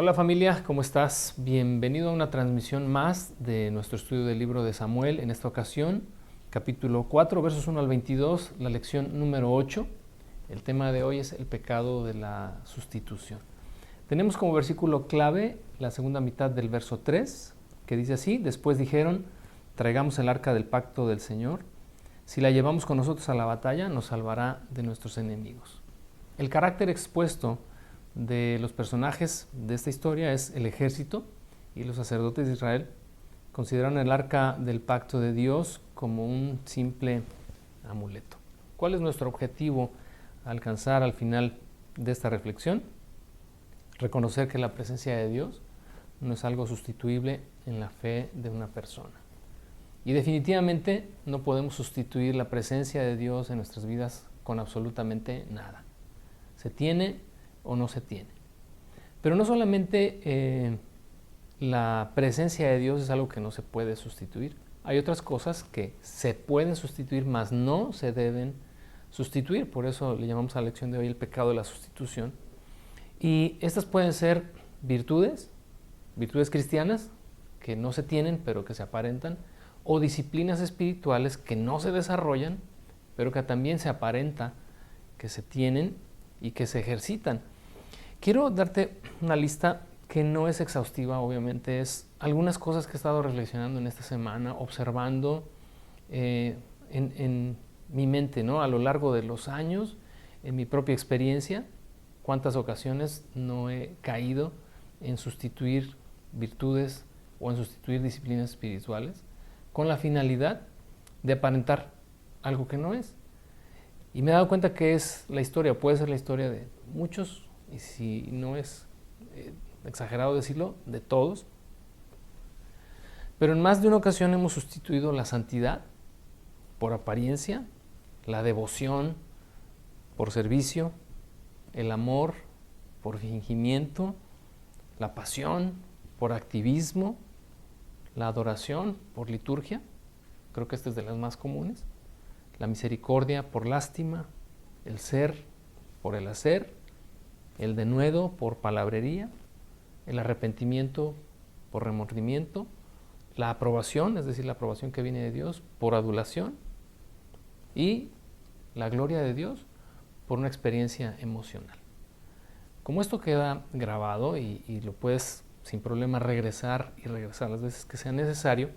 Hola familia, ¿cómo estás? Bienvenido a una transmisión más de nuestro estudio del libro de Samuel. En esta ocasión, capítulo 4, versos 1 al 22, la lección número 8. El tema de hoy es el pecado de la sustitución. Tenemos como versículo clave la segunda mitad del verso 3, que dice así: después dijeron, traigamos el arca del pacto del Señor. Si la llevamos con nosotros a la batalla, nos salvará de nuestros enemigos. El carácter expuesto de los personajes de esta historia es el ejército, y los sacerdotes de Israel consideran el arca del pacto de Dios como un simple amuleto. ¿Cuál es nuestro objetivo a alcanzar al final de esta reflexión? Reconocer que la presencia de Dios no es algo sustituible en la fe de una persona. Y definitivamente no podemos sustituir la presencia de Dios en nuestras vidas con absolutamente nada. Se tiene o no se tiene. Pero no solamente la presencia de Dios es algo que no se puede sustituir. Hay otras cosas que se pueden sustituir, mas no se deben sustituir. Por eso le llamamos a la lección de hoy el pecado de la sustitución. Y estas pueden ser virtudes cristianas que no se tienen pero que se aparentan, o disciplinas espirituales que no se desarrollan pero que también se aparenta que se tienen y que se ejercitan. Quiero darte una lista que no es exhaustiva, obviamente, es algunas cosas que he estado reflexionando en esta semana, observando en mi mente, ¿no? A lo largo de los años, en mi propia experiencia, cuántas ocasiones no he caído en sustituir virtudes o en sustituir disciplinas espirituales con la finalidad de aparentar algo que no es. Y me he dado cuenta que es la historia, puede ser la historia de muchos, y si no es exagerado decirlo, de todos. Pero en más de una ocasión hemos sustituido la santidad por apariencia, la devoción por servicio, el amor por fingimiento, la pasión por activismo, la adoración por liturgia, creo que esta es de las más comunes, la misericordia por lástima, el ser por el hacer, el denuedo por palabrería, el arrepentimiento por remordimiento, la aprobación, es decir, la aprobación que viene de Dios, por adulación, y la gloria de Dios por una experiencia emocional. Como esto queda grabado y lo puedes sin problema regresar las veces que sea necesario,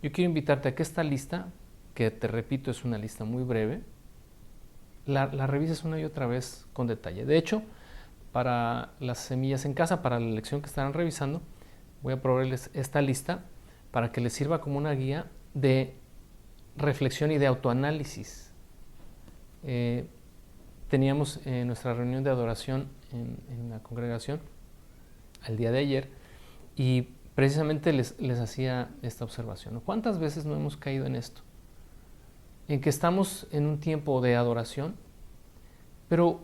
yo quiero invitarte a que esta lista, que te repito es una lista muy breve, la revises una y otra vez con detalle. De hecho, para las semillas en casa, para la lección que estarán revisando, voy a proveerles esta lista para que les sirva como una guía de reflexión y de autoanálisis. Teníamos nuestra reunión de adoración en la congregación el día de ayer, y precisamente les hacía esta observación. ¿Cuántas veces no hemos caído en esto? En que estamos en un tiempo de adoración, pero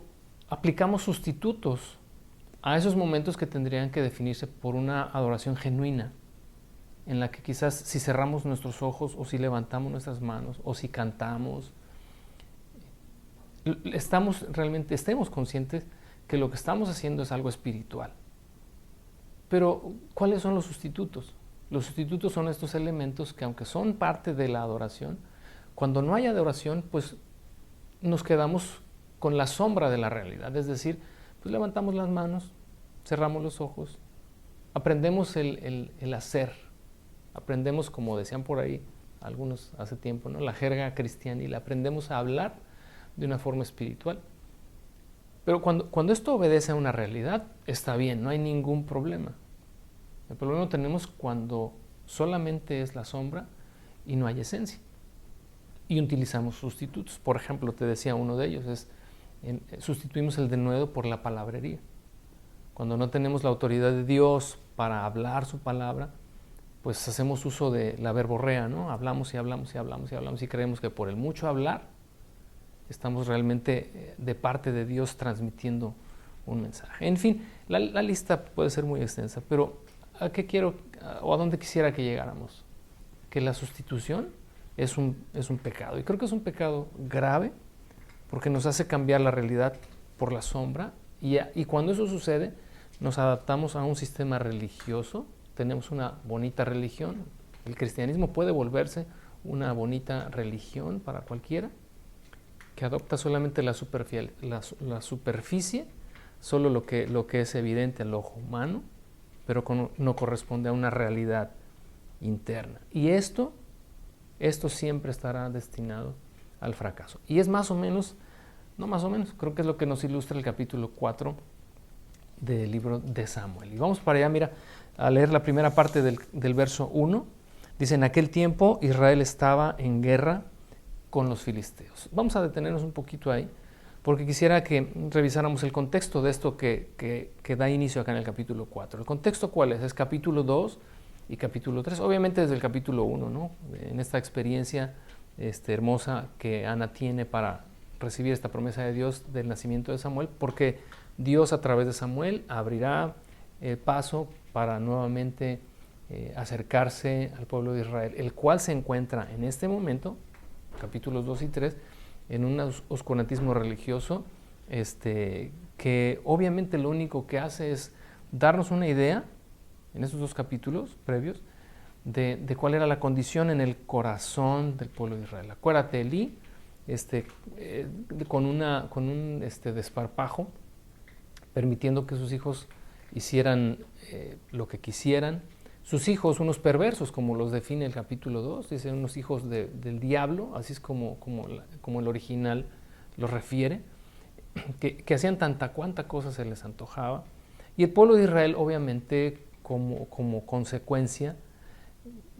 aplicamos sustitutos a esos momentos que tendrían que definirse por una adoración genuina, en la que quizás si cerramos nuestros ojos, o si levantamos nuestras manos, o si cantamos, estemos conscientes que lo que estamos haciendo es algo espiritual. Pero, ¿cuáles son los sustitutos? Los sustitutos son estos elementos que, aunque son parte de la adoración, cuando no hay adoración, pues nos quedamos con la sombra de la realidad. Es decir, pues levantamos las manos, cerramos los ojos, aprendemos el hacer, aprendemos, como decían por ahí algunos hace tiempo, ¿no?, la jerga cristiana, y la aprendemos a hablar de una forma espiritual. Pero cuando esto obedece a una realidad, está bien, no hay ningún problema. El problema lo tenemos cuando solamente es la sombra y no hay esencia. Y utilizamos sustitutos. Por ejemplo, te decía, uno de ellos sustituimos el denuedo por la palabrería. Cuando no tenemos la autoridad de Dios para hablar su palabra, pues hacemos uso de la verborrea, ¿no? Hablamos y hablamos y hablamos y hablamos, y creemos que por el mucho hablar estamos realmente de parte de Dios transmitiendo un mensaje. En fin, la lista puede ser muy extensa, pero ¿a qué quiero o a dónde quisiera que llegáramos? Que la sustitución es un pecado, y creo que es un pecado grave, porque nos hace cambiar la realidad por la sombra, y cuando eso sucede nos adaptamos a un sistema religioso, tenemos una bonita religión, el cristianismo puede volverse una bonita religión para cualquiera, que adopta solamente la superficie, solo lo que es evidente al ojo humano, pero no corresponde a una realidad interna. Y esto siempre estará destinado al fracaso. Y es más o menos, no más o menos, creo que es lo que nos ilustra el capítulo 4 del libro de Samuel. Y vamos para allá, mira, a leer la primera parte del verso 1. Dice, en aquel tiempo Israel estaba en guerra con los filisteos. Vamos a detenernos un poquito ahí, porque quisiera que revisáramos el contexto de esto que da inicio acá en el capítulo 4. ¿El contexto cuál es? Es capítulo 2 y capítulo 3. Obviamente desde el capítulo 1, ¿no? En esta experiencia hermosa que Ana tiene para recibir esta promesa de Dios del nacimiento de Samuel, porque Dios a través de Samuel abrirá paso para nuevamente acercarse al pueblo de Israel, el cual se encuentra en este momento, capítulos 2 y 3, en un oscurantismo religioso que obviamente lo único que hace es darnos una idea, en estos dos capítulos previos, de cuál era la condición en el corazón del pueblo de Israel. Acuérdate, Elí, con un desparpajo, permitiendo que sus hijos hicieran lo que quisieran. Sus hijos, unos perversos, como los define el capítulo 2, dice unos hijos del diablo, así es como el original lo refiere, que hacían tanta cuanta cosa se les antojaba. Y el pueblo de Israel, obviamente, como consecuencia,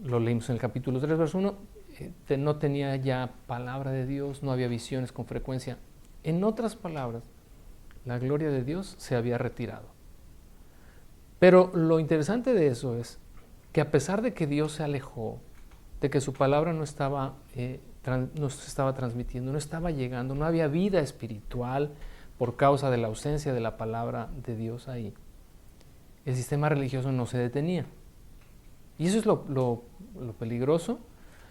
lo leímos en el capítulo 3, verso 1, no tenía ya palabra de Dios, no había visiones con frecuencia. En otras palabras, la gloria de Dios se había retirado. Pero lo interesante de eso es que a pesar de que Dios se alejó, de que su palabra no se estaba transmitiendo, no estaba llegando, no había vida espiritual por causa de la ausencia de la palabra de Dios ahí, el sistema religioso no se detenía. Y eso es lo peligroso,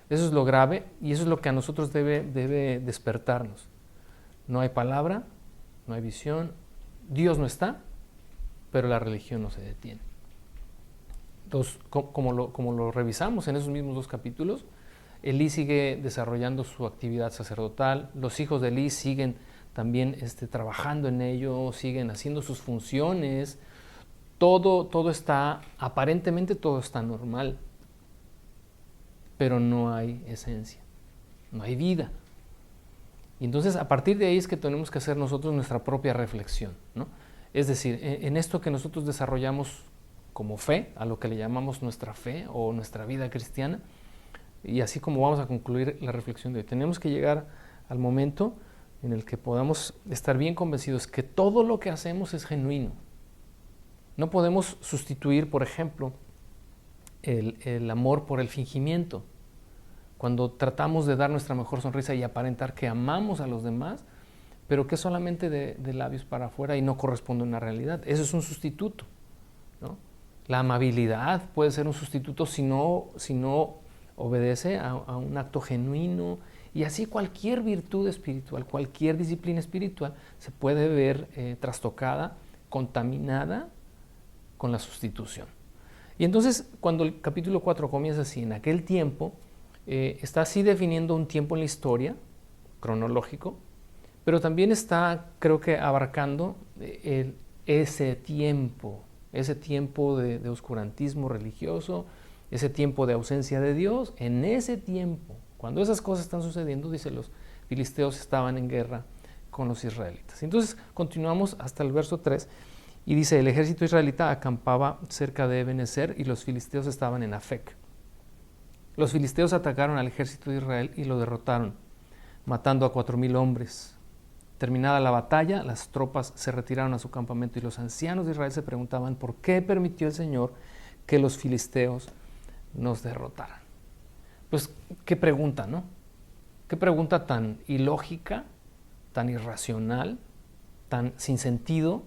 eso es lo grave, y eso es lo que a nosotros debe despertarnos. No hay palabra, no hay visión, Dios no está, pero la religión no se detiene. Entonces, como lo revisamos en esos mismos dos capítulos, Elí sigue desarrollando su actividad sacerdotal, los hijos de Elí siguen también trabajando en ello, siguen haciendo sus funciones, aparentemente todo está normal, pero no hay esencia, no hay vida. Y entonces a partir de ahí es que tenemos que hacer nosotros nuestra propia reflexión, ¿no? Es decir, en esto que nosotros desarrollamos como fe, a lo que le llamamos nuestra fe o nuestra vida cristiana, y así como vamos a concluir la reflexión de hoy, tenemos que llegar al momento en el que podamos estar bien convencidos que todo lo que hacemos es genuino. No podemos sustituir, por ejemplo, el amor por el fingimiento. Cuando tratamos de dar nuestra mejor sonrisa y aparentar que amamos a los demás, pero que es solamente de labios para afuera y no corresponde a una realidad. Eso es un sustituto, ¿no? La amabilidad puede ser un sustituto si no obedece a un acto genuino, y así cualquier virtud espiritual, cualquier disciplina espiritual se puede ver trastocada, contaminada con la sustitución. Y entonces cuando el capítulo 4 comienza así, en aquel tiempo, está así definiendo un tiempo en la historia, cronológico, pero también está, creo que, abarcando ese tiempo de oscurantismo religioso, ese tiempo de ausencia de Dios. En ese tiempo, cuando esas cosas están sucediendo, dice, los filisteos estaban en guerra con los israelitas. Entonces continuamos hasta el verso 3 y dice, el ejército israelita acampaba cerca de Ebenezer y los filisteos estaban en Afec. Los filisteos atacaron al ejército de Israel y lo derrotaron, matando a 4,000 hombres. Terminada la batalla, las tropas se retiraron a su campamento y los ancianos de Israel se preguntaban por qué permitió el Señor que los filisteos nos derrotaran. Pues, qué pregunta, ¿no? Qué pregunta tan ilógica, tan irracional, tan sin sentido,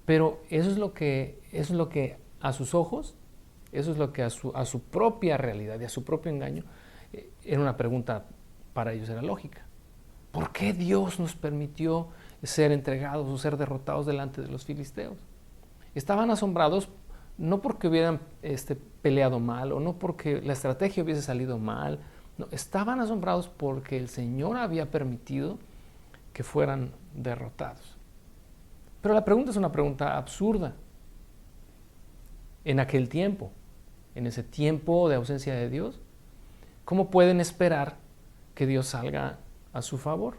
pero eso es lo que a sus ojos, eso es lo que a su propia realidad y a su propio engaño, era una pregunta para ellos, era lógica. ¿Por qué Dios nos permitió ser entregados o ser derrotados delante de los filisteos? estaban asombrados no porque hubieran peleado mal o no porque la estrategia hubiese salido mal, no, estaban asombrados porque el Señor había permitido que fueran derrotados. Pero la pregunta es una pregunta absurda. En aquel tiempo, en ese tiempo de ausencia de Dios, ¿cómo pueden esperar que Dios salga a su favor?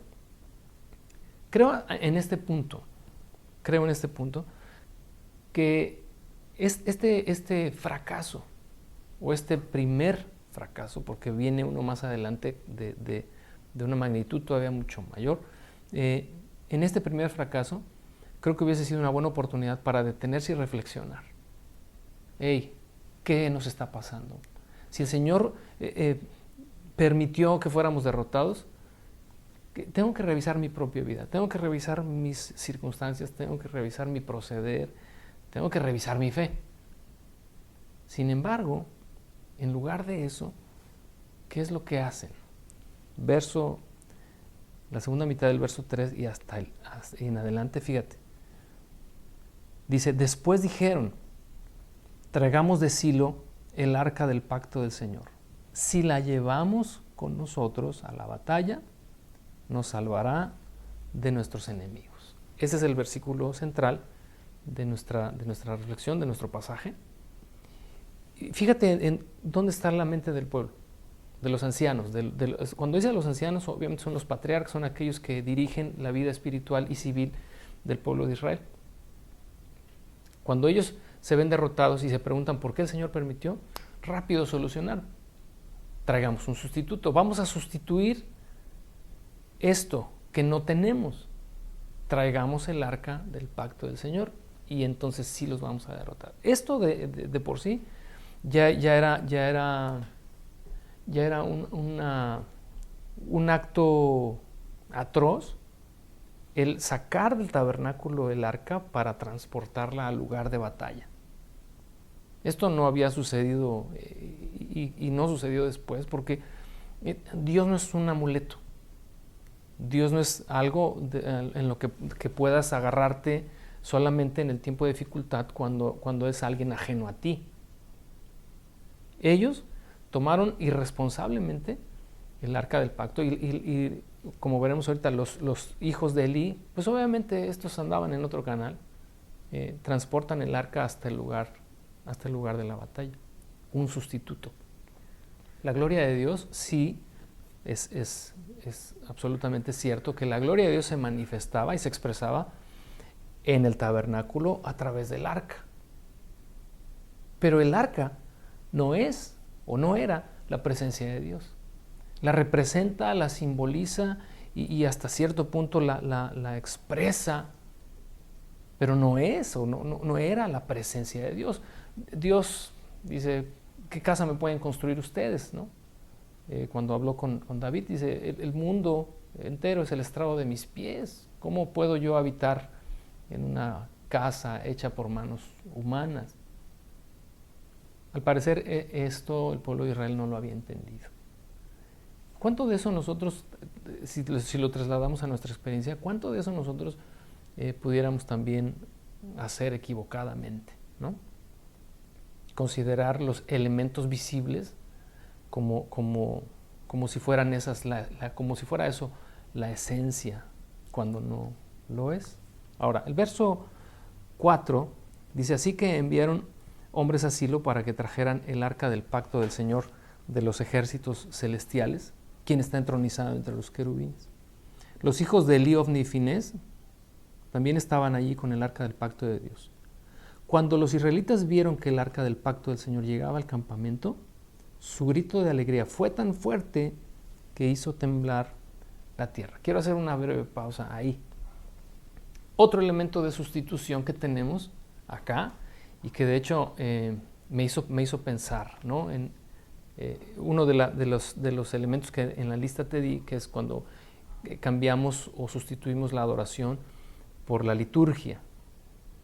Creo en este punto que este fracaso o este primer fracaso, porque viene uno más adelante de una magnitud todavía mucho mayor, en este primer fracaso creo que hubiese sido una buena oportunidad para detenerse y reflexionar. Hey, ¿qué nos está pasando? Si el Señor permitió que fuéramos derrotados, tengo que revisar mi propia vida, tengo que revisar mis circunstancias, tengo que revisar mi proceder, tengo que revisar mi fe. Sin embargo, en lugar de eso, ¿qué es lo que hacen? La segunda mitad del verso 3 y hasta en adelante, fíjate. Dice, después dijeron, traigamos de Silo el arca del pacto del Señor. Si la llevamos con nosotros a la batalla, nos salvará de nuestros enemigos. Ese es el versículo central de nuestra reflexión, de nuestro pasaje. Fíjate en dónde está la mente del pueblo, de los ancianos. Cuando dice a los ancianos, obviamente son los patriarcas, son aquellos que dirigen la vida espiritual y civil del pueblo de Israel. Cuando ellos se ven derrotados y se preguntan por qué el Señor permitió, rápido solucionar. Traigamos un sustituto. Vamos a sustituir esto que no tenemos. Traigamos el arca del pacto del Señor y entonces sí los vamos a derrotar. Esto de por sí ya era un acto atroz, el sacar del tabernáculo el arca para transportarla al lugar de batalla. Esto no había sucedido y no sucedió después porque Dios no es un amuleto. Dios no es algo en lo que puedas agarrarte solamente en el tiempo de dificultad cuando es alguien ajeno a ti. Ellos tomaron irresponsablemente el arca del pacto y como veremos ahorita, los hijos de Elí, pues obviamente estos andaban en otro canal, transportan el arca hasta el lugar de la batalla, un sustituto. La gloria de Dios sí es absolutamente cierto que la gloria de Dios se manifestaba y se expresaba en el tabernáculo a través del arca. Pero el arca no es o no era la presencia de Dios. La representa, la simboliza y hasta cierto punto la expresa, pero no es o no era la presencia de Dios. Dios dice, ¿qué casa me pueden construir ustedes? ¿No? Cuando habló con David, dice, el mundo entero es el estrado de mis pies. ¿Cómo puedo yo habitar en una casa hecha por manos humanas? Al parecer esto el pueblo de Israel no lo había entendido. ¿Cuánto de eso nosotros, si lo trasladamos a nuestra experiencia, cuánto de eso nosotros pudiéramos también hacer equivocadamente, ¿no? Considerar los elementos visibles como si fueran esas, como si fuera eso la esencia, cuando no lo es. Ahora, el verso 4 dice, así que enviaron hombres a Silo para que trajeran el arca del pacto del Señor de los ejércitos celestiales, quien está entronizado entre los querubines. Los hijos de Elí, Ofni y Finés también estaban allí con el arca del pacto de Dios. Cuando los israelitas vieron que el arca del pacto del Señor llegaba al campamento, su grito de alegría fue tan fuerte que hizo temblar la tierra. Quiero hacer una breve pausa ahí. Otro elemento de sustitución que tenemos acá y que de hecho me hizo pensar, ¿no? En uno de los elementos que en la lista te di, que es cuando cambiamos o sustituimos la adoración por la liturgia.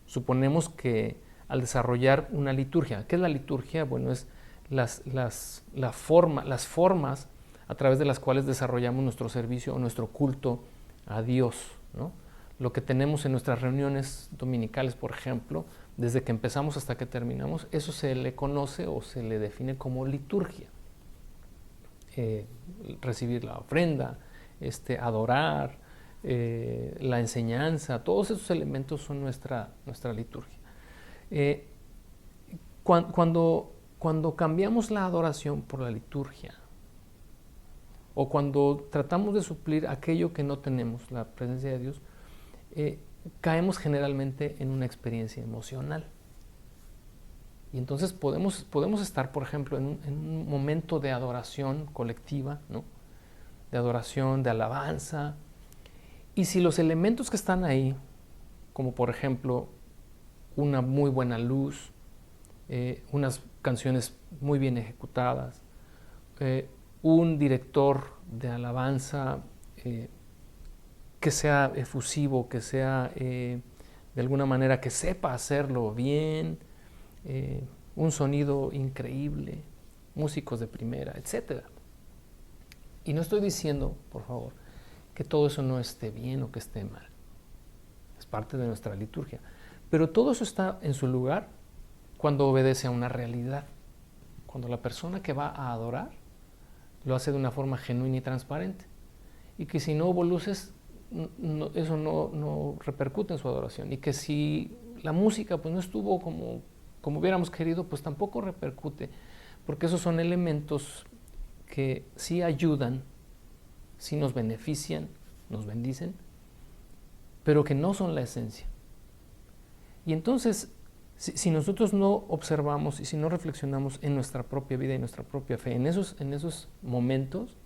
Suponemos que al desarrollar una liturgia, ¿qué es la liturgia? Bueno, es las formas a través de las cuales desarrollamos nuestro servicio o nuestro culto a Dios, ¿no? lo que tenemos en nuestras reuniones dominicales, por ejemplo, desde que empezamos hasta que terminamos, eso se le conoce o se le define como liturgia. Recibir la ofrenda, adorar, la enseñanza, todos esos elementos son nuestra liturgia. Cuando cambiamos la adoración por la liturgia, o cuando tratamos de suplir aquello que no tenemos, la presencia de Dios, caemos generalmente en una experiencia emocional. Y entonces podemos estar, por ejemplo, en un momento de adoración colectiva, ¿no? De adoración, de alabanza. Y si los elementos que están ahí, como por ejemplo una muy buena luz, unas canciones muy bien ejecutadas, un director de alabanza que sea efusivo, que sea de alguna manera que sepa hacerlo bien, un sonido increíble, músicos de primera, etc. Y no estoy diciendo, por favor, que todo eso no esté bien o que esté mal. Es parte de nuestra liturgia. Pero todo eso está en su lugar cuando obedece a una realidad. Cuando la persona que va a adorar lo hace de una forma genuina y transparente. Y que si no hubo luces, eso no repercute en su adoración. Y que si la música pues, no estuvo como hubiéramos querido, pues tampoco repercute. Porque esos son elementos que sí ayudan, sí nos benefician, nos bendicen, pero que no son la esencia. Y entonces, si nosotros no observamos y si no reflexionamos en nuestra propia vida y nuestra propia fe, en esos momentos,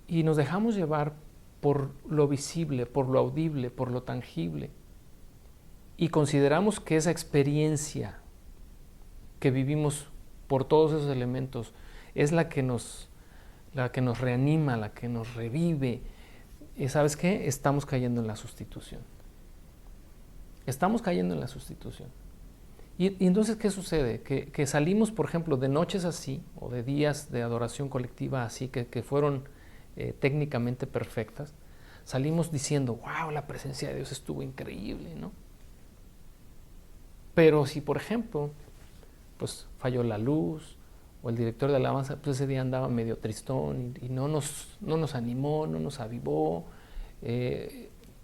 y nos dejamos llevar por lo visible, por lo audible, por lo tangible, y consideramos que esa experiencia que vivimos por todos esos elementos es la que nos reanima, la que nos revive, ¿sabes qué? Estamos cayendo en la sustitución. Estamos cayendo en la sustitución. Y entonces, ¿qué sucede? Que salimos, por ejemplo, de noches así, o de días de adoración colectiva así, que fueron técnicamente perfectas, salimos diciendo, wow, la presencia de Dios estuvo increíble, ¿no? Pero si, por ejemplo, pues falló la luz, o el director de alabanza, pues ese día andaba medio tristón y no nos animó, no nos avivó,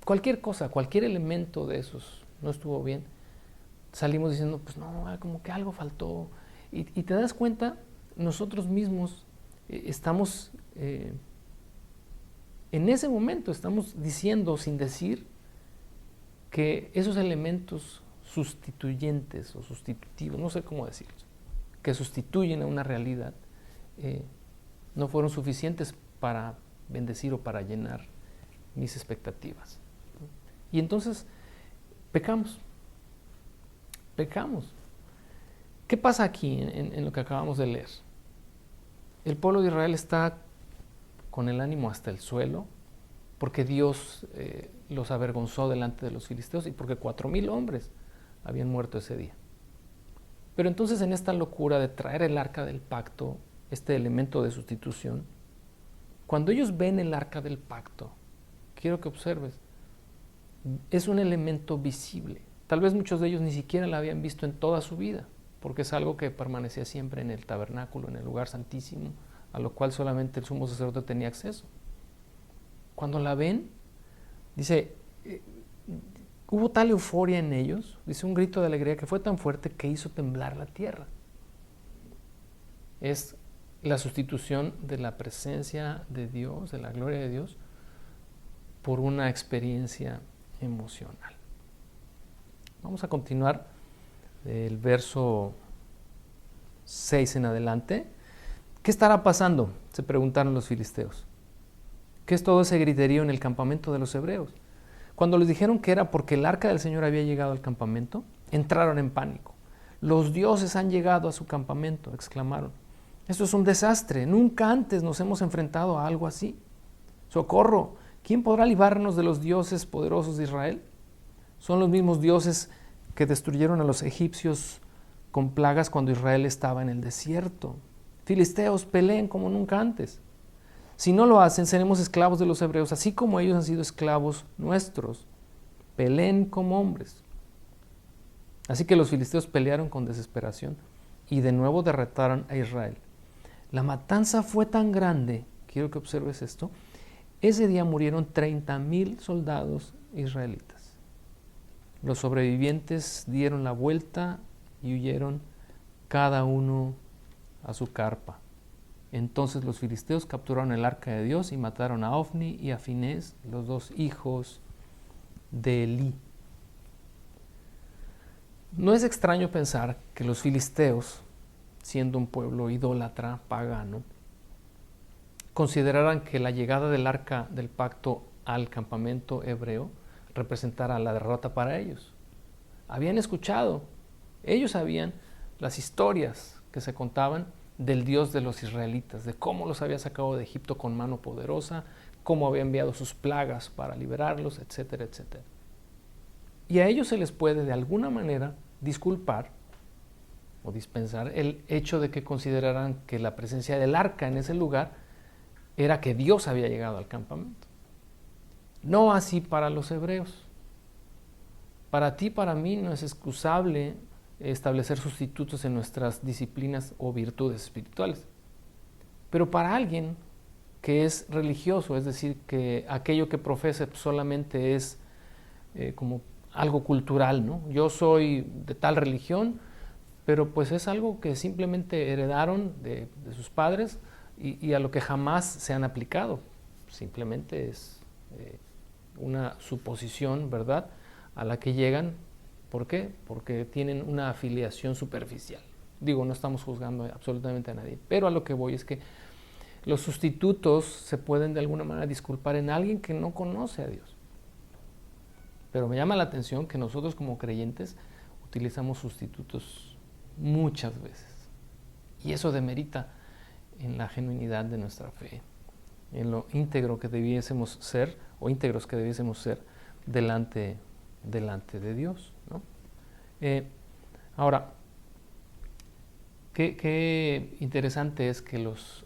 cualquier cosa, cualquier elemento de esos no estuvo bien, salimos diciendo, pues no, como que algo faltó. Y te das cuenta, nosotros mismos estamos, en ese momento estamos diciendo, sin decir, que esos elementos sustituyentes o sustitutivos, no sé cómo decirlo, que sustituyen a una realidad, no fueron suficientes para bendecir o para llenar mis expectativas. Y entonces pecamos. ¿Qué pasa aquí en lo que acabamos de leer? El pueblo de Israel está con el ánimo hasta el suelo porque Dios los avergonzó delante de los filisteos y porque 4,000 hombres habían muerto ese día. Pero entonces en esta locura de traer el arca del pacto, este elemento de sustitución, cuando ellos ven el arca del pacto, quiero que observes, es un elemento visible. Tal vez muchos de ellos ni siquiera la habían visto en toda su vida, porque es algo que permanecía siempre en el tabernáculo, en el lugar santísimo, a lo cual solamente el sumo sacerdote tenía acceso. Cuando la ven, dice, hubo tal euforia en ellos, dice un grito de alegría que fue tan fuerte que hizo temblar la tierra. Es la sustitución de la presencia de Dios, de la gloria de Dios, por una experiencia emocional. Vamos a continuar del verso 6 en adelante. ¿Qué estará pasando?, se preguntaron los filisteos. ¿Qué es todo ese griterío en el campamento de los hebreos? Cuando les dijeron que era porque el arca del Señor había llegado al campamento, entraron en pánico. Los dioses han llegado a su campamento, exclamaron. Esto es un desastre, nunca antes nos hemos enfrentado a algo así. ¡Socorro! ¿Quién podrá librarnos de los dioses poderosos de Israel? Son los mismos dioses que destruyeron a los egipcios con plagas cuando Israel estaba en el desierto. Filisteos, peleen como nunca antes. Si no lo hacen, seremos esclavos de los hebreos, así como ellos han sido esclavos nuestros. peleen como hombres. Así que los filisteos pelearon con desesperación y de nuevo derrotaron a Israel. La matanza fue tan grande, quiero que observes esto, ese día murieron 30,000 soldados israelitas. Los sobrevivientes dieron la vuelta y huyeron cada uno a su carpa. Entonces los filisteos capturaron el arca de Dios y mataron a Ofni y a Finés, los dos hijos de Elí. No es extraño pensar que los filisteos, siendo un pueblo idólatra, pagano, consideraran que la llegada del arca del pacto al campamento hebreo representara la derrota para ellos. Habían escuchado, ellos sabían las historias que se contaban del Dios de los israelitas, de cómo los había sacado de Egipto con mano poderosa, cómo había enviado sus plagas para liberarlos, etcétera, etcétera. Y a ellos se les puede de alguna manera disculpar o dispensar el hecho de que consideraran que la presencia del arca en ese lugar era que Dios había llegado al campamento. No así para los hebreos. Para ti, para mí, no es excusable establecer sustitutos en nuestras disciplinas o virtudes espirituales. Pero para alguien que es religioso, es decir, que aquello que profesa solamente es como algo cultural, ¿no? Yo soy de tal religión, pero pues es algo que simplemente heredaron de sus padres y a lo que jamás se han aplicado. Simplemente es una suposición, ¿verdad?, a la que llegan. ¿Por qué? Porque tienen una afiliación superficial. Digo, no estamos juzgando absolutamente a nadie, pero a lo que voy es que los sustitutos se pueden de alguna manera disculpar en alguien que no conoce a Dios. Pero me llama la atención que nosotros como creyentes utilizamos sustitutos muchas veces. Y eso demerita en la genuinidad de nuestra fe, en lo íntegro que debiésemos ser, o íntegros que debiésemos ser delante de Dios, ¿no? Ahora, qué interesante es que los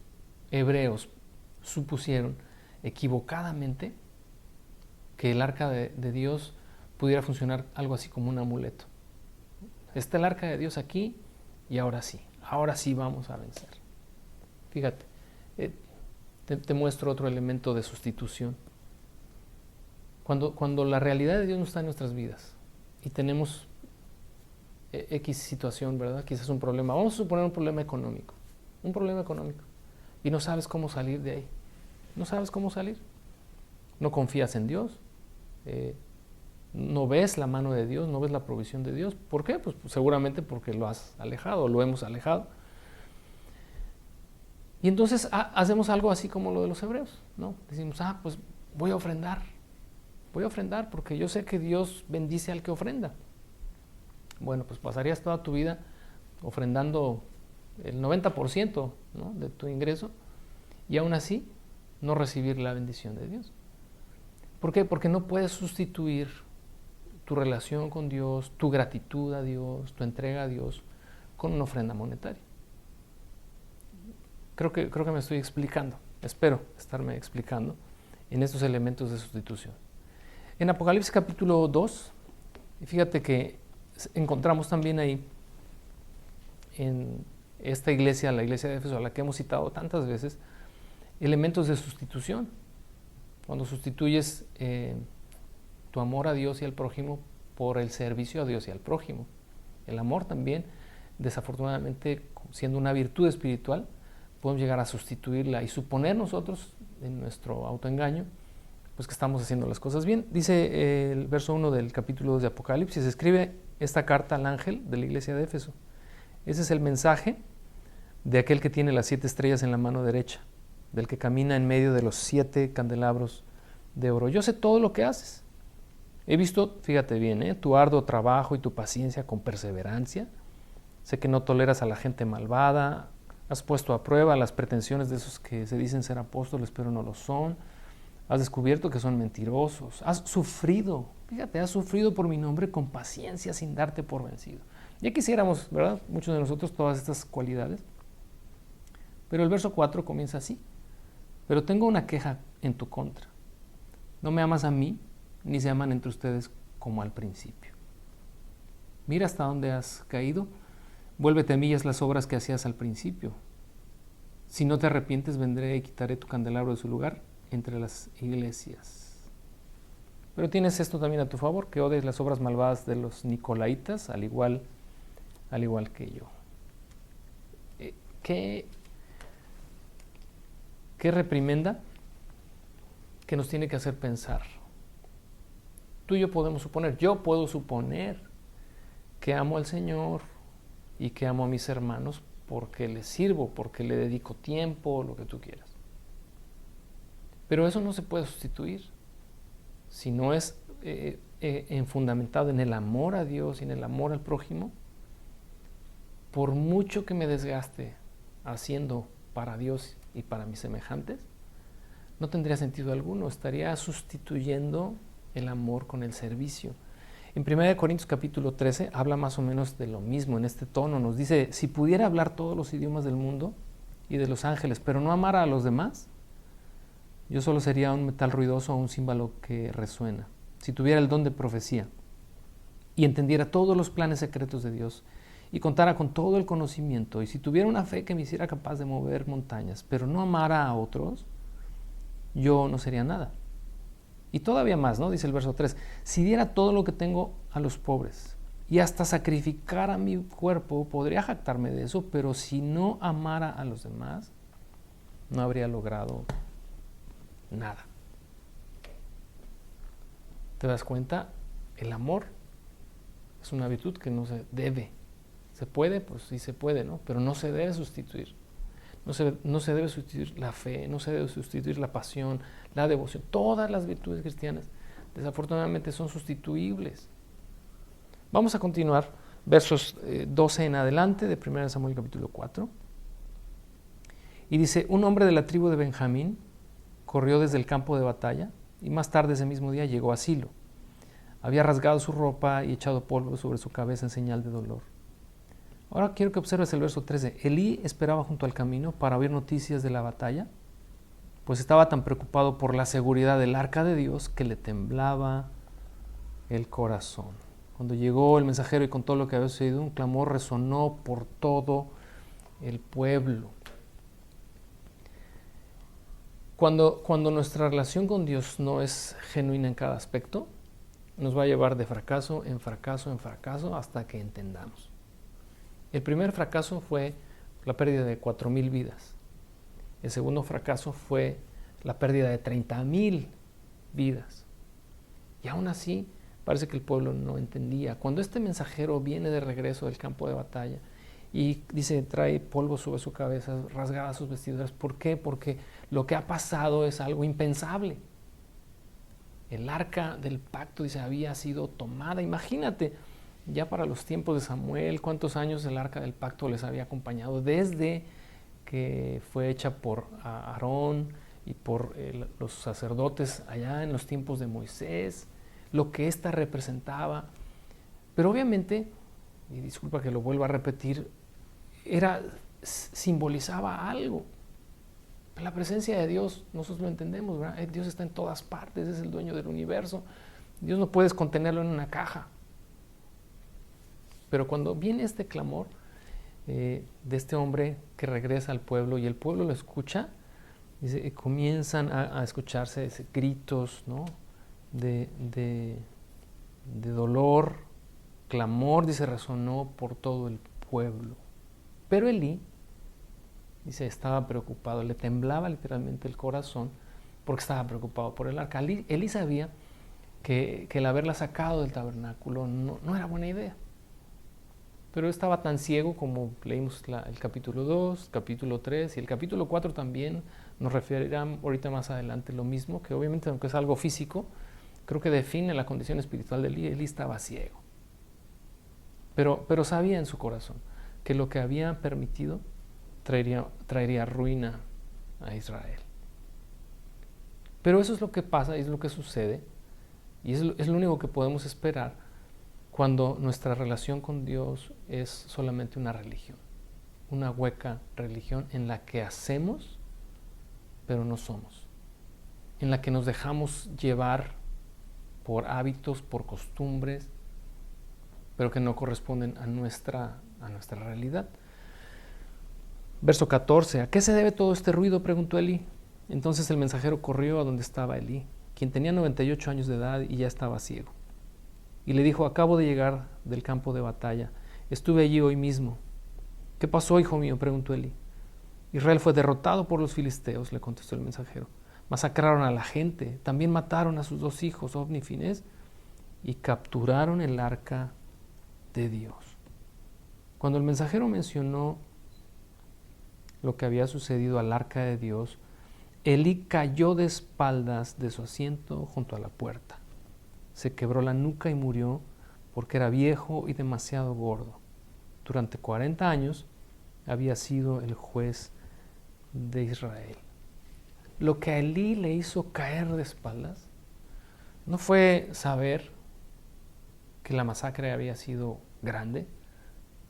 hebreos supusieron equivocadamente que el arca de Dios pudiera funcionar algo así como un amuleto. Está el arca de Dios aquí y ahora sí vamos a vencer. Fíjate, te muestro otro elemento de sustitución. Cuando la realidad de Dios no está en nuestras vidas y tenemos X situación, ¿verdad? Quizás un problema, vamos a suponer un problema económico, y no sabes cómo salir de ahí, no sabes cómo salir, no confías en Dios, no ves la mano de Dios, no ves la provisión de Dios. ¿Por qué? Pues seguramente porque lo has alejado, lo hemos alejado. Y entonces hacemos algo así como lo de los hebreos, ¿no? Decimos, pues voy a ofrendar porque yo sé que Dios bendice al que ofrenda. Bueno, pues pasarías toda tu vida ofrendando el 90%, ¿no?, de tu ingreso y aún así no recibir la bendición de Dios. ¿Por qué? Porque no puedes sustituir tu relación con Dios, tu gratitud a Dios, tu entrega a Dios con una ofrenda monetaria. Creo que me estoy explicando, espero estarme explicando en estos elementos de sustitución. En Apocalipsis capítulo 2, fíjate que encontramos también ahí, en esta iglesia, la iglesia de Éfeso, a la que hemos citado tantas veces, elementos de sustitución. Cuando sustituyes tu amor a Dios y al prójimo por el servicio a Dios y al prójimo. El amor también, desafortunadamente, siendo una virtud espiritual, podemos llegar a sustituirla y suponer nosotros, en nuestro autoengaño, pues que estamos haciendo las cosas bien. Dice el verso 1 del capítulo 2 de Apocalipsis, escribe esta carta al ángel de la iglesia de Éfeso. Ese es el mensaje de aquel que tiene las 7 estrellas en la mano derecha, del que camina en medio de los 7 candelabros de oro. Yo sé todo lo que haces. He visto, fíjate bien, tu arduo trabajo y tu paciencia con perseverancia. Sé que no toleras a la gente malvada. Has puesto a prueba las pretensiones de esos que se dicen ser apóstoles, pero no lo son. Has descubierto que son mentirosos. Has sufrido por mi nombre con paciencia sin darte por vencido. Ya quisiéramos, ¿verdad?, muchos de nosotros todas estas cualidades. Pero el verso 4 comienza así. Pero tengo una queja en tu contra. No me amas a mí, ni se aman entre ustedes como al principio. Mira hasta dónde has caído. Vuélvete a millas las obras que hacías al principio. Si no te arrepientes, vendré y quitaré tu candelabro de su lugar entre las iglesias. Pero tienes esto también a tu favor, que odies las obras malvadas de los nicolaitas, al igual que yo. ¿Qué reprimenda que nos tiene que hacer pensar? Tú y yo podemos suponer, yo puedo suponer que amo al Señor y que amo a mis hermanos porque les sirvo, porque le dedico tiempo, lo que tú quieras. Pero eso no se puede sustituir si no es fundamentado en el amor a Dios y en el amor al prójimo. Por mucho que me desgaste haciendo para Dios y para mis semejantes, no tendría sentido alguno, estaría sustituyendo el amor con el servicio. En 1 Corintios capítulo 13 habla más o menos de lo mismo en este tono. Nos dice, si pudiera hablar todos los idiomas del mundo y de los ángeles, pero no amara a los demás, yo solo sería un metal ruidoso o un címbalo que resuena. Si tuviera el don de profecía y entendiera todos los planes secretos de Dios y contara con todo el conocimiento, y si tuviera una fe que me hiciera capaz de mover montañas, pero no amara a otros, yo no sería nada. Y todavía más, ¿no? Dice el verso 3, si diera todo lo que tengo a los pobres y hasta sacrificara mi cuerpo, podría jactarme de eso, pero si no amara a los demás, no habría logrado nada. ¿Te das cuenta? El amor es una virtud que no se debe. ¿Se puede? Pues sí se puede, ¿no? Pero no se debe sustituir. No se debe sustituir la fe, no se debe sustituir la pasión, la devoción. Todas las virtudes cristianas, desafortunadamente, son sustituibles. Vamos a continuar, versos 12 en adelante de 1 Samuel capítulo 4. Y dice, un hombre de la tribu de Benjamín corrió desde el campo de batalla y más tarde ese mismo día llegó a Silo. Había rasgado su ropa y echado polvo sobre su cabeza en señal de dolor. Ahora quiero que observes el verso 13. Elí esperaba junto al camino para oír noticias de la batalla, pues estaba tan preocupado por la seguridad del arca de Dios que le temblaba el corazón. Cuando llegó el mensajero y contó lo que había sucedido, un clamor resonó por todo el pueblo. Cuando nuestra relación con Dios no es genuina en cada aspecto, nos va a llevar de fracaso en fracaso en fracaso hasta que entendamos. El primer fracaso fue la pérdida de 4,000 vidas. El segundo fracaso fue la pérdida de 30,000 vidas. Y aún así, parece que el pueblo no entendía. Cuando este mensajero viene de regreso del campo de batalla y dice, trae polvo sobre su cabeza, rasgadas sus vestiduras, ¿por qué? Porque lo que ha pasado es algo impensable. El arca del pacto, dice, había sido tomada. Imagínate, ya para los tiempos de Samuel, cuántos años el arca del pacto les había acompañado, desde que fue hecha por Aarón y por los sacerdotes allá en los tiempos de Moisés, lo que ésta representaba. Pero obviamente, y disculpa que lo vuelva a repetir, simbolizaba algo. La presencia de Dios, nosotros lo entendemos, ¿verdad? Dios está en todas partes, es el dueño del universo. Dios no puedes contenerlo en una caja. Pero cuando viene este clamor de este hombre que regresa al pueblo y el pueblo lo escucha, dice, comienzan a escucharse gritos, ¿no? de dolor, clamor, dice, resonó por todo el pueblo. Pero Elí, dice, estaba preocupado, le temblaba literalmente el corazón porque estaba preocupado por el arca. Elí sabía que el haberla sacado del tabernáculo no era buena idea. Pero estaba tan ciego, como leímos el capítulo 2, capítulo 3 y el capítulo 4 también nos referirán ahorita más adelante lo mismo, que obviamente aunque es algo físico, creo que define la condición espiritual de Elí. Elí estaba ciego. Pero sabía en su corazón que lo que había permitido traería ruina a Israel. Pero eso es lo que pasa, es lo que sucede, y es lo único que podemos esperar cuando nuestra relación con Dios es solamente una religión, una hueca religión en la que hacemos, pero no somos, en la que nos dejamos llevar por hábitos, por costumbres, pero que no corresponden a nuestra realidad. Verso 14. ¿A qué se debe todo este ruido?, preguntó Elí. Entonces el mensajero corrió a donde estaba Elí, quien tenía 98 años de edad y ya estaba ciego. Y le dijo: acabo de llegar del campo de batalla. Estuve allí hoy mismo. ¿Qué pasó, hijo mío?, preguntó Elí. Israel fue derrotado por los filisteos, le contestó el mensajero. Masacraron a la gente, también mataron a sus 2 hijos, Ofni y Finés, y capturaron el arca de Dios. Cuando el mensajero mencionó lo que había sucedido al arca de Dios, Elí cayó de espaldas de su asiento junto a la puerta. Se quebró la nuca y murió porque era viejo y demasiado gordo. Durante 40 años había sido el juez de Israel. Lo que a Elí le hizo caer de espaldas no fue saber que la masacre había sido grande,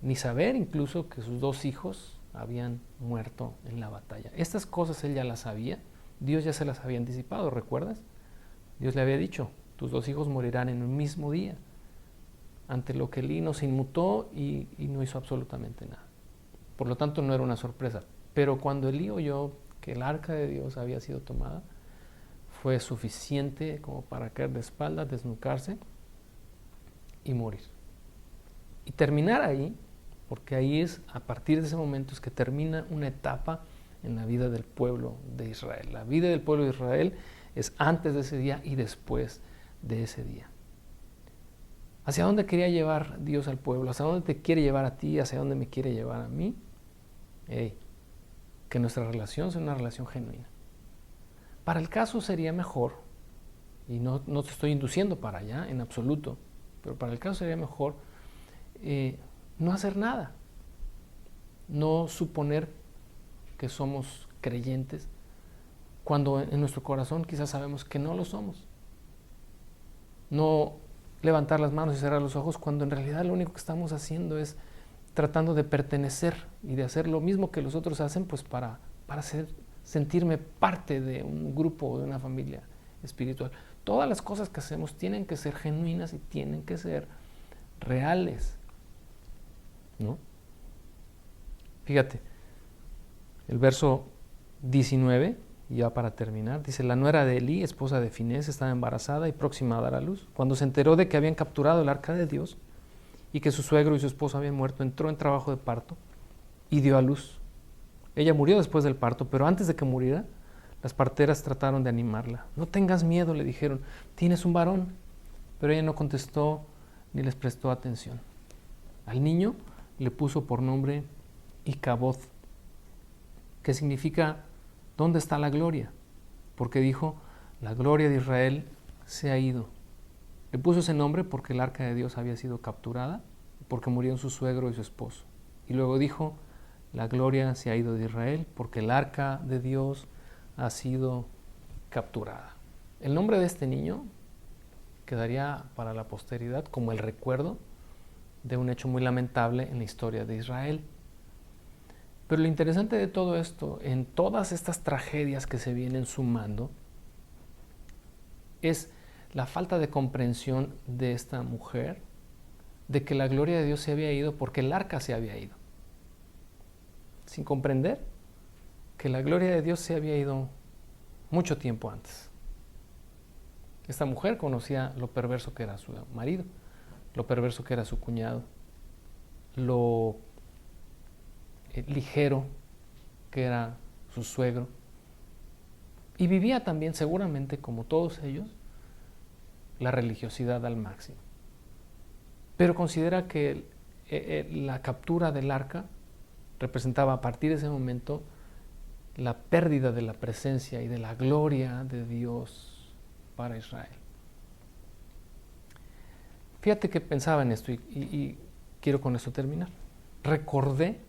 ni saber incluso que sus 2 hijos habían muerto en la batalla. Estas cosas él ya las sabía, Dios ya se las había anticipado, ¿recuerdas? Dios le había dicho: tus 2 hijos morirán en un mismo día. Ante lo que Elí no se inmutó y no hizo absolutamente nada. Por lo tanto, no era una sorpresa. Pero cuando Elí oyó que el arca de Dios había sido tomada, fue suficiente como para caer de espaldas, desnucarse y morir. Y terminar ahí, porque ahí es, a partir de ese momento, es que termina una etapa en la vida del pueblo de Israel. La vida del pueblo de Israel es antes de ese día y después de ese día. ¿Hacia dónde quería llevar Dios al pueblo? ¿Hacia dónde te quiere llevar a ti? ¿Hacia dónde me quiere llevar a mí? Que nuestra relación sea una relación genuina. Para el caso sería mejor, y no te estoy induciendo para allá en absoluto, pero para el caso sería mejor no hacer nada, no suponer que somos creyentes cuando en nuestro corazón quizás sabemos que no lo somos. No levantar las manos y cerrar los ojos cuando en realidad lo único que estamos haciendo es tratando de pertenecer y de hacer lo mismo que los otros hacen, pues para sentirme parte de un grupo o de una familia espiritual. Todas las cosas que hacemos tienen que ser genuinas y tienen que ser reales, ¿no? Fíjate, el verso 19, ya para terminar, dice: la nuera de Elí, esposa de Finés, estaba embarazada y próxima a dar a luz. Cuando se enteró de que habían capturado el arca de Dios y que su suegro y su esposo habían muerto, entró en trabajo de parto y dio a luz. Ella murió después del parto, pero antes de que muriera, las parteras trataron de animarla. No tengas miedo, le dijeron, tienes un varón. Pero ella no contestó ni les prestó atención. Al niño le puso por nombre Icabod, que significa ¿dónde está la gloria? Porque dijo: la gloria de Israel se ha ido. Le puso ese nombre porque el arca de Dios había sido capturada, porque murieron su suegro y su esposo. Y luego dijo: la gloria se ha ido de Israel porque el arca de Dios ha sido capturada. El nombre de este niño quedaría para la posteridad como el recuerdo de un hecho muy lamentable en la historia de Israel. Pero lo interesante de todo esto, en todas estas tragedias que se vienen sumando, es la falta de comprensión de esta mujer de que la gloria de Dios se había ido porque el arca se había ido. Sin comprender que la gloria de Dios se había ido mucho tiempo antes. Esta mujer conocía lo perverso que era su marido, lo perverso que era su cuñado, lo ligero que era su suegro, y vivía también seguramente, como todos ellos, la religiosidad al máximo. Pero considera que la captura del arca representaba a partir de ese momento la pérdida de la presencia y de la gloria de Dios para Israel. Fíjate que pensaba en esto y quiero con esto terminar. Recordé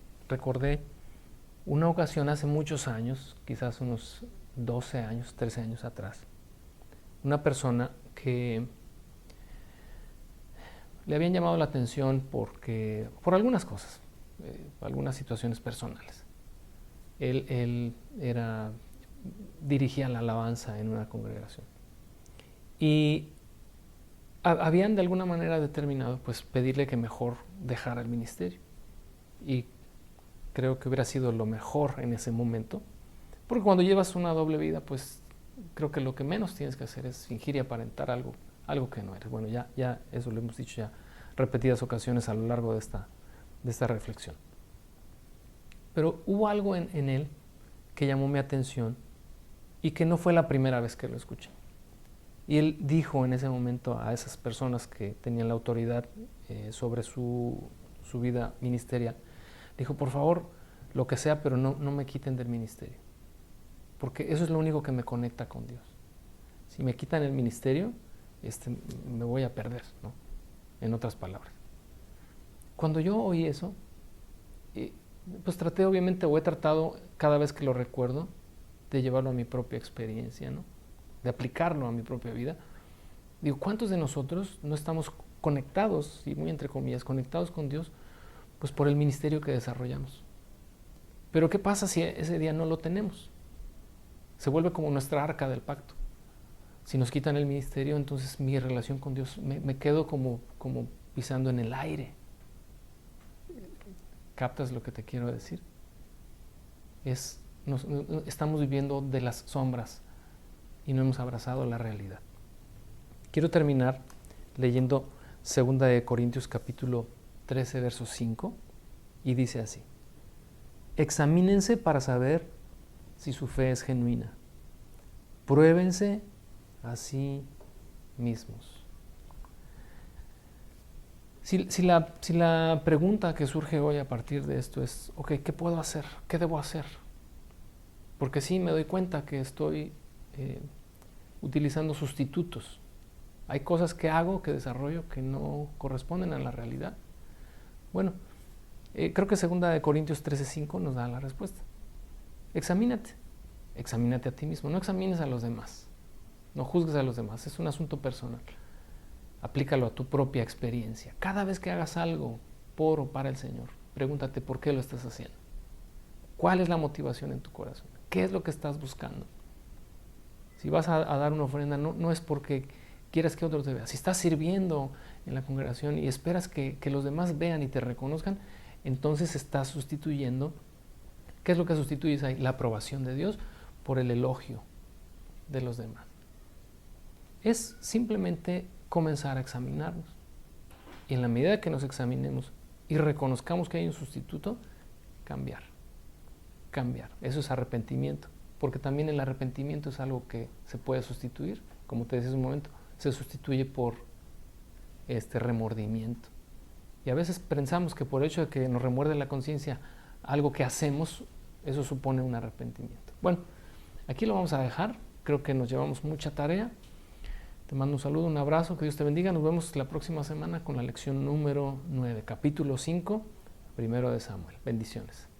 una ocasión hace muchos años, quizás unos 12 años, 13 años atrás, una persona que le habían llamado la atención por algunas cosas, algunas situaciones personales. Él dirigía la alabanza en una congregación. Y habían de alguna manera determinado pues pedirle que mejor dejara el ministerio. Y creo que hubiera sido lo mejor en ese momento, porque cuando llevas una doble vida, pues creo que lo que menos tienes que hacer es fingir y aparentar algo que no eres. Bueno, ya eso lo hemos dicho ya repetidas ocasiones a lo largo de esta reflexión. Pero hubo algo en él que llamó mi atención y que no fue la primera vez que lo escuché. Y él dijo en ese momento a esas personas que tenían la autoridad sobre su vida ministerial, dijo, por favor, lo que sea, pero no me quiten del ministerio, porque eso es lo único que me conecta con Dios. Si me quitan el ministerio, me voy a perder, ¿no? En otras palabras. Cuando yo oí eso, pues traté obviamente, o he tratado cada vez que lo recuerdo, de llevarlo a mi propia experiencia, ¿no? De aplicarlo a mi propia vida. Digo, ¿cuántos de nosotros no estamos conectados, y muy entre comillas, conectados con Dios, pues por el ministerio que desarrollamos? Pero ¿qué pasa si ese día no lo tenemos? Se vuelve como nuestra arca del pacto. Si nos quitan el ministerio, entonces mi relación con Dios me quedo como pisando en el aire. ¿Captas lo que te quiero decir? Estamos viviendo de las sombras y no hemos abrazado la realidad. Quiero terminar leyendo 2 Corintios capítulo 13, verso 5, y dice así: examínense para saber si su fe es genuina. Pruébense a sí mismos. Si la pregunta que surge hoy a partir de esto es, ok, ¿qué puedo hacer? ¿Qué debo hacer? Porque sí me doy cuenta que estoy utilizando sustitutos. Hay cosas que hago, que desarrollo, que no corresponden a la realidad. Bueno, creo que 2 Corintios 13:5 nos da la respuesta. Examínate a ti mismo, no examines a los demás, no juzgues a los demás, es un asunto personal. Aplícalo a tu propia experiencia. Cada vez que hagas algo por o para el Señor, pregúntate por qué lo estás haciendo. ¿Cuál es la motivación en tu corazón? ¿Qué es lo que estás buscando? Si vas a dar una ofrenda, no es porque quieras que otros te vean. Si estás sirviendo en la congregación y esperas que los demás vean y te reconozcan, entonces estás sustituyendo. ¿Qué es lo que sustituyes ahí? La aprobación de Dios por el elogio de los demás. Es simplemente comenzar a examinarnos. Y en la medida que nos examinemos y reconozcamos que hay un sustituto, cambiar. Eso es arrepentimiento. Porque también el arrepentimiento es algo que se puede sustituir. Como te decía hace un momento, se sustituye por remordimiento. Y a veces pensamos que por el hecho de que nos remuerde la conciencia algo que hacemos, eso supone un arrepentimiento. Bueno, aquí lo vamos a dejar. Creo que nos llevamos mucha tarea. Te mando un saludo, un abrazo, que Dios te bendiga. Nos vemos la próxima semana con la lección número 9, capítulo 5, 1 de Samuel. Bendiciones.